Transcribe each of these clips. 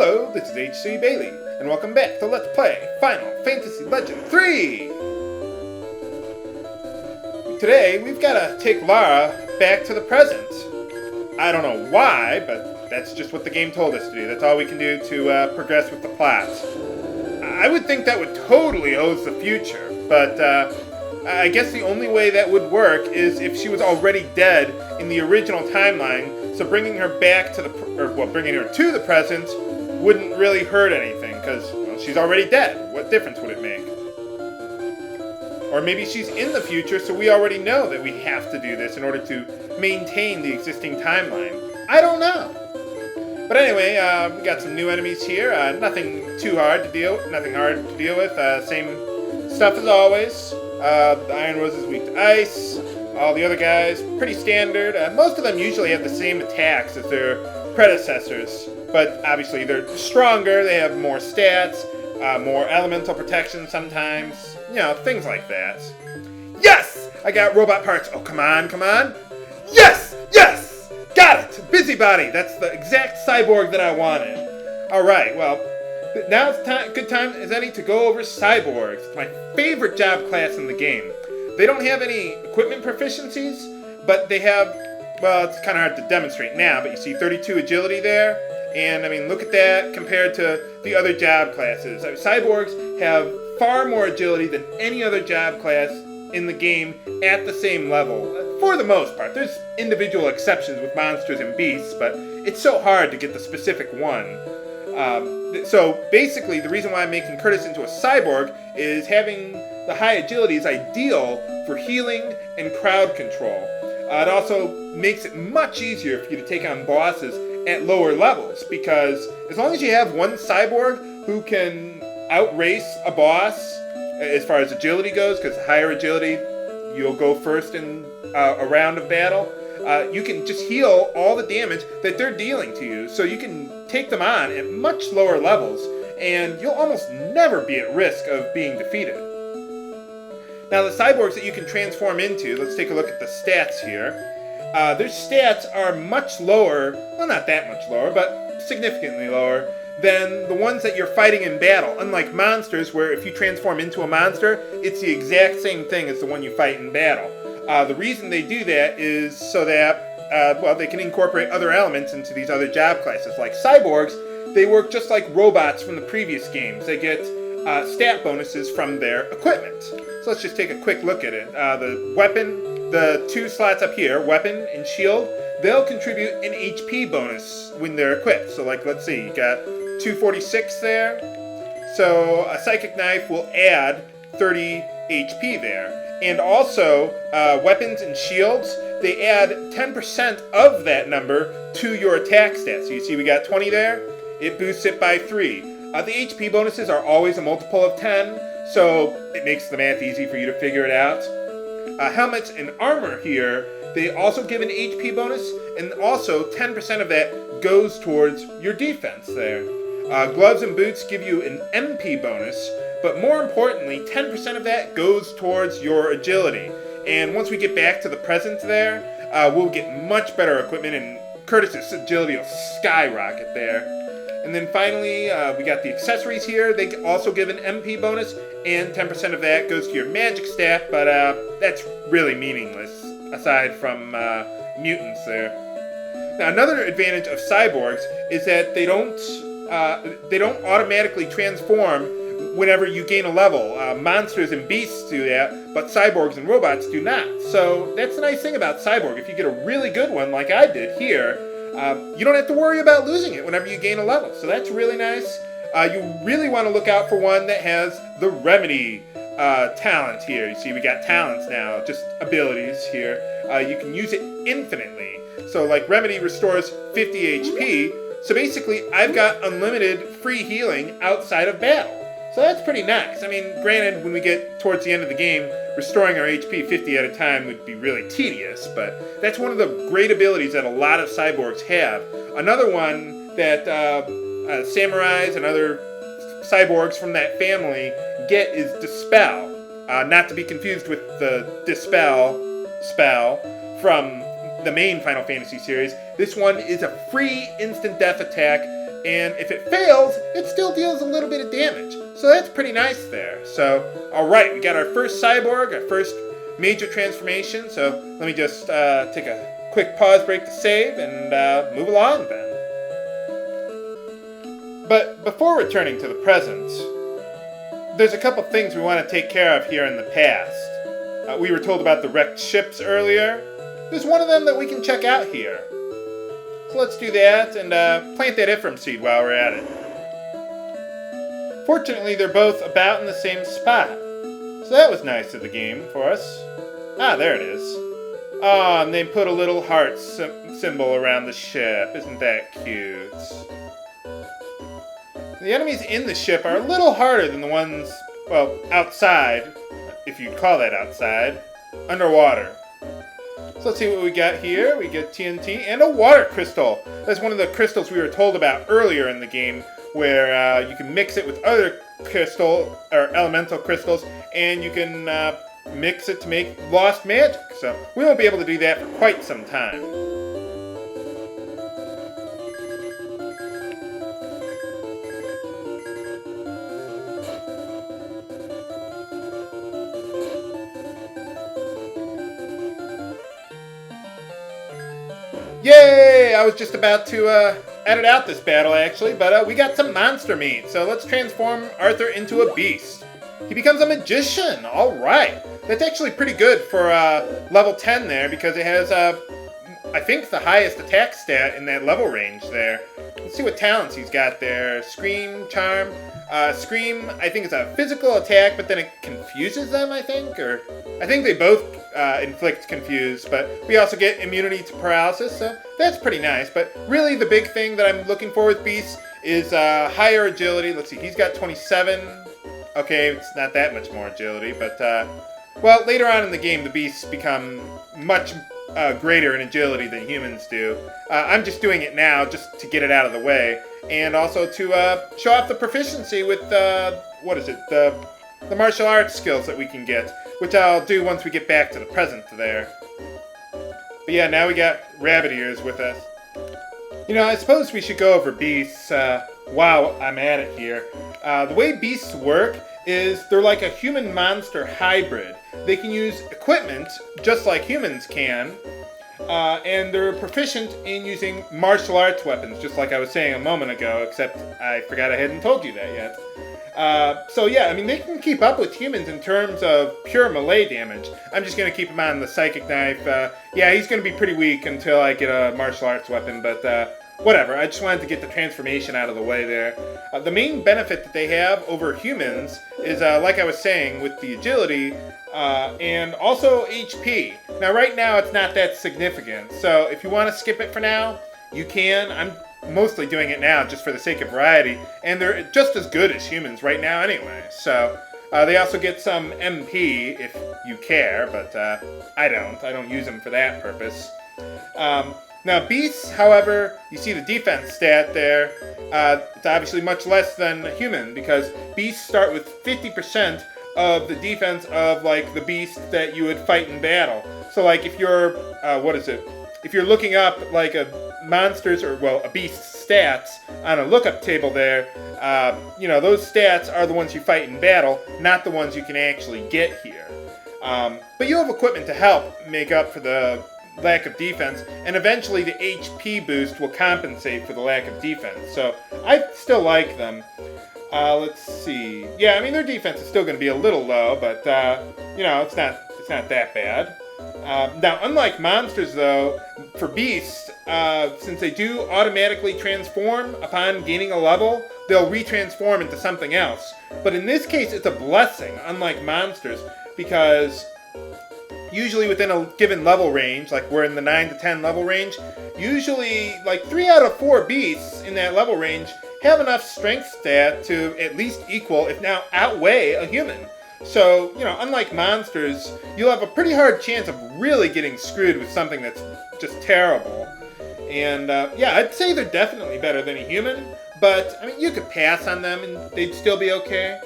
Hello, this is H.C. Bailey, and welcome back to Let's Play Final Fantasy Legend 3! Today, we've got to take Lara back to the present. I don't know why, but that's just what the game told us to do. That's all we can do to progress with the plot. I would think that would totally hose the future, but I guess the only way that would work is if she was already dead in the original timeline, so bringing her back to bringing her to the present wouldn't really hurt anything, because she's already dead. What difference would it make? Or maybe she's in the future, so we already know that we have to do this in order to maintain the existing timeline. I don't know. But anyway, we got some new enemies here. Nothing hard to deal with. Same stuff as always. The IronRose is weak to ice. All the other guys, pretty standard. Most of them usually have the same attacks as their predecessors. But obviously they're stronger, they have more stats, more elemental protection sometimes. You know, things like that. Yes! I got robot parts. Oh, come on. Yes! Yes! Got it! Busybody! That's the exact cyborg that I wanted. Alright, well, now it's good time as any to go over cyborgs. It's my favorite job class in the game. They don't have any equipment proficiencies, but they have, well, it's kind of hard to demonstrate now, but you see 32 agility there. And, I mean, look at that compared to the other job classes. Cyborgs have far more agility than any other job class in the game at the same level, for the most part. There's individual exceptions with monsters and beasts, but it's so hard to get the specific one. So, basically, the reason why I'm making Curtis into a cyborg is having the high agility is ideal for healing and crowd control. It also makes it much easier for you to take on bosses at lower levels, because as long as you have one cyborg who can outrace a boss as far as agility goes, because higher agility, you'll go first in a round of battle, you can just heal all the damage that they're dealing to you, so you can take them on at much lower levels, and you'll almost never be at risk of being defeated. Now, the cyborgs that you can transform into, let's take a look at the stats here. Their stats are much lower, well, not that much lower, but significantly lower than the ones that you're fighting in battle. Unlike monsters, where if you transform into a monster, it's the exact same thing as the one you fight in battle. The reason they do that is so that, they can incorporate other elements into these other job classes. Like cyborgs, they work just like robots from the previous games. They get stat bonuses from their equipment. So let's just take a quick look at it. The weapon, the two slots up here, weapon and shield, they'll contribute an HP bonus when they're equipped. So like, let's see, you got 246 there. So a psychic knife will add 30 HP there. And also, weapons and shields, they add 10% of that number to your attack stats. So you see we got 20 there, it boosts it by 3. The HP bonuses are always a multiple of 10, so it makes the math easy for you to figure it out. Helmets and armor here, they also give an HP bonus, and also 10% of that goes towards your defense there. Gloves and boots give you an MP bonus, but more importantly, 10% of that goes towards your agility. And once we get back to the present there, we'll get much better equipment, and Curtis's agility will skyrocket there. And then finally, we got the accessories here. They also give an MP bonus, and 10% of that goes to your magic stat, but that's really meaningless, aside from mutants there. Now, another advantage of cyborgs is that they don't automatically transform whenever you gain a level. Monsters and beasts do that, but cyborgs and robots do not. So that's the nice thing about cyborg. If you get a really good one, like I did here, you don't have to worry about losing it whenever you gain a level. So that's really nice. You really want to look out for one that has the remedy talent here. You see we got talents now, just abilities here. You can use it infinitely. So like remedy restores 50 HP. So basically I've got unlimited free healing outside of battle. So that's pretty nice. I mean, granted, when we get towards the end of the game, restoring our HP 50 at a time would be really tedious, but that's one of the great abilities that a lot of cyborgs have. Another one that samurais and other cyborgs from that family get is Dispel. Not to be confused with the Dispel spell from the main Final Fantasy series. This one is a free instant death attack and if it fails, it still deals a little bit of damage. So that's pretty nice there. So, alright, we got our first cyborg, our first major transformation. So let me just take a quick pause break to save and move along then. But before returning to the present, there's a couple things we want to take care of here in the past. We were told about the wrecked ships earlier. There's one of them that we can check out here. So let's do that and plant that Ephraim seed while we're at it. Fortunately, they're both about in the same spot. So that was nice of the game for us. Ah, there it is. Ah, and they put a little heart symbol around the ship. Isn't that cute? The enemies in the ship are a little harder than the ones, well, outside, if you'd call that outside, underwater. So let's see what we got here. We get TNT and a water crystal. That's one of the crystals we were told about earlier in the game, where you can mix it with other crystal or elemental crystals, and you can mix it to make lost magic. So we won't be able to do that for quite some time. Yay! I was just about to edit out this battle, actually, but we got some monster meat. So let's transform Arthur into a beast. He becomes a magician. All right. That's actually pretty good for level 10 there, because it has, I think, the highest attack stat in that level range there. Let's see what talents he's got there. Scream, Charm. Scream, I think, is a physical attack, but then it confuses them, I think. Or I think they both inflict confuse, but we also get immunity to paralysis, so that's pretty nice. But really the big thing that I'm looking for with Beast is higher agility. Let's see, he's got 27. Okay, it's not that much more agility, but well, later on in the game the Beasts become much greater in agility than humans do. I'm just doing it now just to get it out of the way, and also to show off the proficiency with what is it, the martial arts skills that we can get, which I'll do once we get back to the present there. But yeah, now we got rabbit ears with us. You know, I suppose we should go over beasts while I'm at it here. The way beasts work is they're like a human-monster hybrid. They can use equipment just like humans can, and they're proficient in using martial arts weapons, just like I was saying a moment ago, except I forgot I hadn't told you that yet. So yeah, I mean, they can keep up with humans in terms of pure melee damage. I'm just going to keep him on the psychic knife. Yeah, he's going to be pretty weak until I get a martial arts weapon, but whatever. I just wanted to get the transformation out of the way there. The main benefit that they have over humans is, like I was saying, with the agility, and also HP. Now, right now, it's not that significant, so if you want to skip it for now, you can. I'm mostly doing it now just for the sake of variety, and they're just as good as humans right now anyway. So they also get some MP if you care, but I don't use them for that purpose. Now beasts, however, you see the defense stat there. It's obviously much less than human, because beasts start with 50% of the defense of like the beast that you would fight in battle. So like if you're if you're looking up like a monster's, or well, a beast's stats on a lookup table there, you know, those stats are the ones you fight in battle, not the ones you can actually get here. But you have equipment to help make up for the lack of defense, and eventually the HP boost will compensate for the lack of defense. So I still like them. Let's see. Yeah, I mean, their defense is still going to be a little low, but you know, it's not that bad. Now, unlike monsters, though, for beasts, since they do automatically transform upon gaining a level, they'll retransform into something else. But in this case, it's a blessing, unlike monsters, because usually within a given level range, like we're in the 9 to 10 level range, usually like 3 out of 4 beasts in that level range have enough strength stat to at least equal, if not outweigh, a human. So, you know, unlike monsters, you'll have a pretty hard chance of really getting screwed with something that's just terrible. And, yeah, I'd say they're definitely better than a human, but, I mean, you could pass on them and they'd still be okay.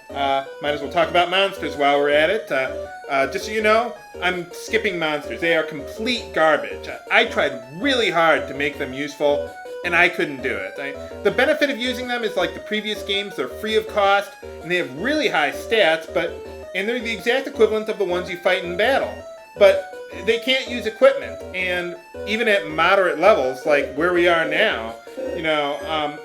Might as well talk about monsters while we're at it. Just so you know, I'm skipping monsters. They are complete garbage. I tried really hard to make them useful. and I couldn't do it. The benefit of using them is like the previous games, they're free of cost, and they have really high stats, and they're the exact equivalent of the ones you fight in battle. But they can't use equipment, and even at moderate levels, like where we are now,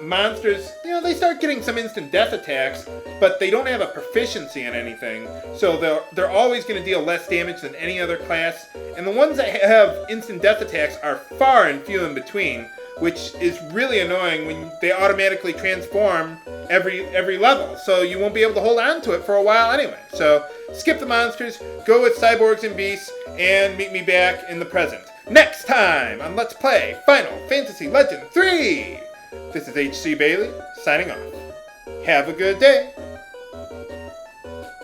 monsters, they start getting some instant death attacks, but they don't have a proficiency in anything, so they're always going to deal less damage than any other class, and the ones that have instant death attacks are far and few in between, which is really annoying when they automatically transform every level, so you won't be able to hold on to it for a while anyway. So skip the monsters, go with cyborgs and beasts, and meet me back in the present next time on Let's Play Final Fantasy Legend 3! This is HC Bailey, signing off. Have a good day!